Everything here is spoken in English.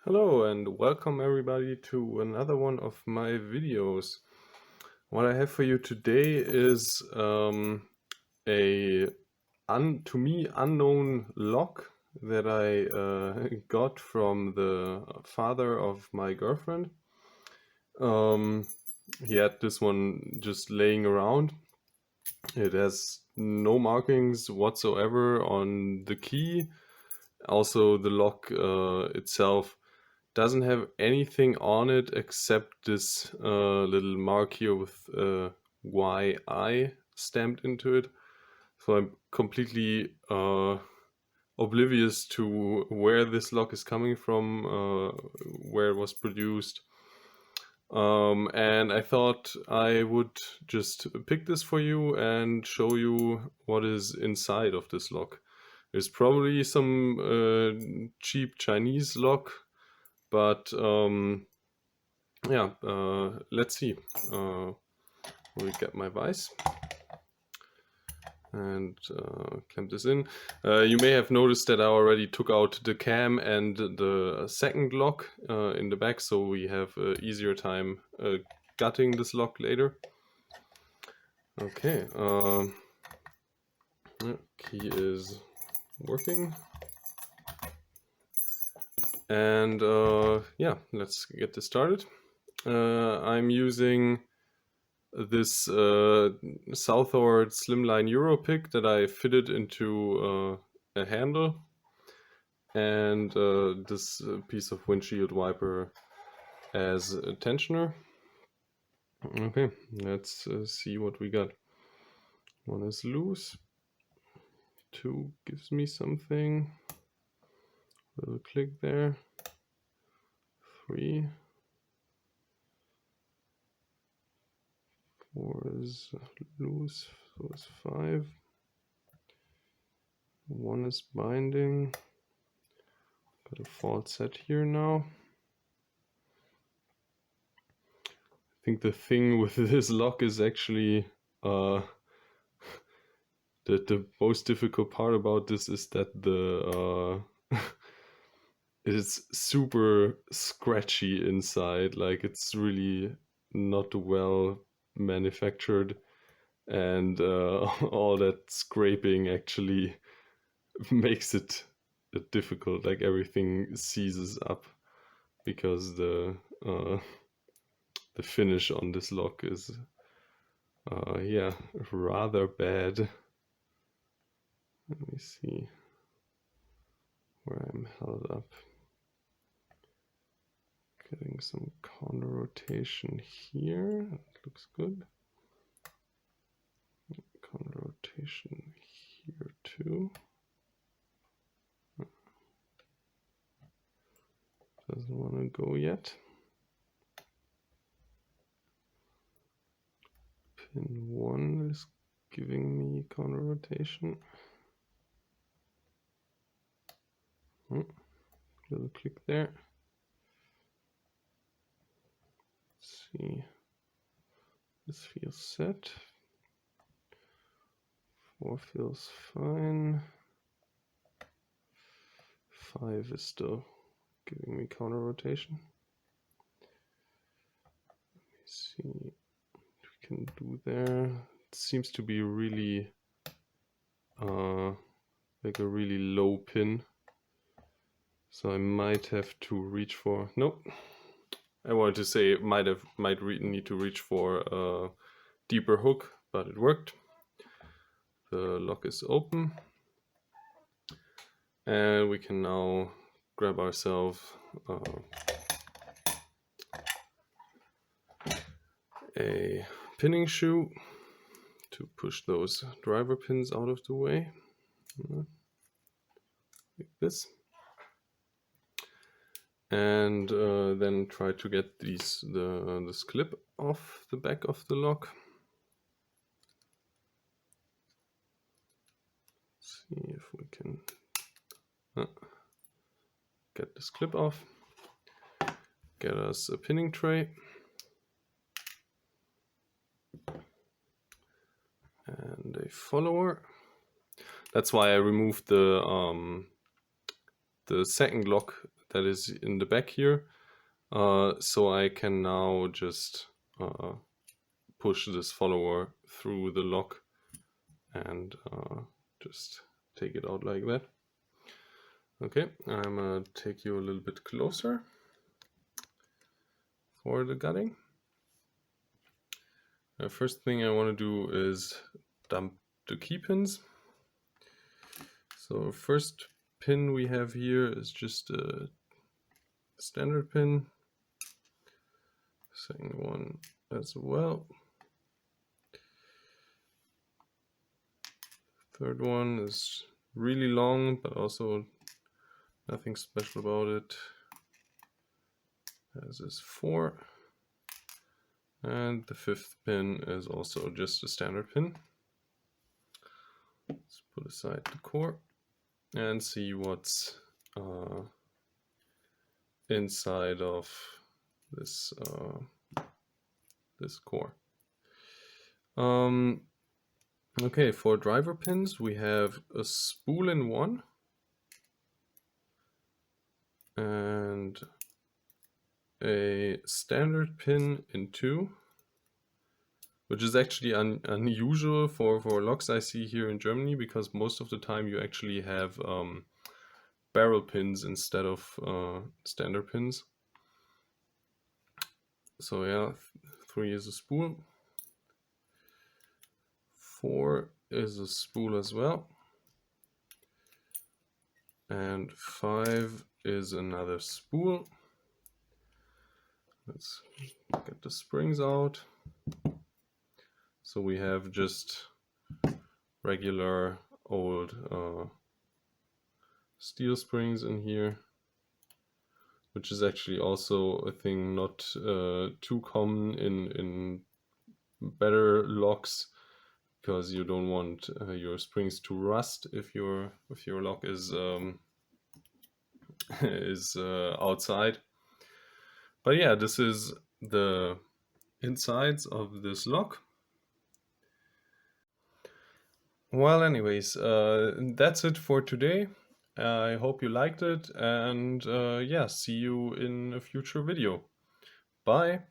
Hello and welcome everybody to another one of my videos. What I have for you today is a to me unknown lock that I got from the father of my girlfriend. He had this one just laying around. It has no markings whatsoever on the key. Also, the lock itself doesn't have anything on it except this little mark here with YI stamped into it. So I'm completely oblivious to where this lock is coming from, where it was produced. And I thought I would just pick this for you and show you what is inside of this lock. There's probably some cheap Chinese lock, but yeah, let's see. We get my vise and clamp this in. You may have noticed that I already took out the cam and the second lock in the back, so we have easier time gutting this lock later. Okay, key is working. And yeah, let's get this started. I'm using this Southord Slimline Euro pick that I fitted into a handle, and this piece of windshield wiper as a tensioner. Okay, let's see what we got. One is loose. Two gives me something. Little click there. Three. Four is loose, so it's five. One is binding. Got a fault set here now. I think the thing with this lock is actually the most difficult part about this is that the it is super scratchy inside. Like, it's really not well manufactured, and all that scraping actually makes it difficult. Like, everything seizes up because the finish on this lock is yeah, rather bad. Let me see where I'm held up. Getting some corner rotation here. That looks good. Corner rotation here too. Doesn't want to go yet. Pin 1 is giving me corner rotation. Little click there. Let's see. This feels set. 4 feels fine. 5 is still giving me counter rotation. Let me see what we can do there. It seems to be really like a really low pin, so I might have to reach for, nope, I wanted to say might need to reach for a deeper hook, but it worked. The lock is open, and we can now grab ourselves a pinning shoe to push those driver pins out of the way, like this, and then try to get this clip off the back of the lock. See if we can get this clip off. Get us a pinning tray. And a follower. That's why I removed the second lock that is in the back here. So I can now just push this follower through the lock and just take it out like that. Okay, I'm gonna take you a little bit closer for the gutting. The first thing I want to do is dump the key pins. So first pin we have here is just a standard pin. Second one as well. Third one is really long, but also nothing special about it. As is 4. And the 5th pin is also just a standard pin. Let's put aside the core and see what's inside of this this core. Okay, for driver pins we have a spool in one and a standard pin in 2, which is actually unusual for locks I see here in Germany, because most of the time you actually have barrel pins instead of standard pins. So yeah, 3 is a spool, 4 is a spool as well, and 5 is another spool. Let's get the springs out. So we have just regular old steel springs in here, which is actually also a thing not too common in better locks, because you don't want your springs to rust if your lock is outside. But yeah, this is the insides of this lock. Well, anyways, that's it for today. I hope you liked it, and yeah, see you in a future video. Bye!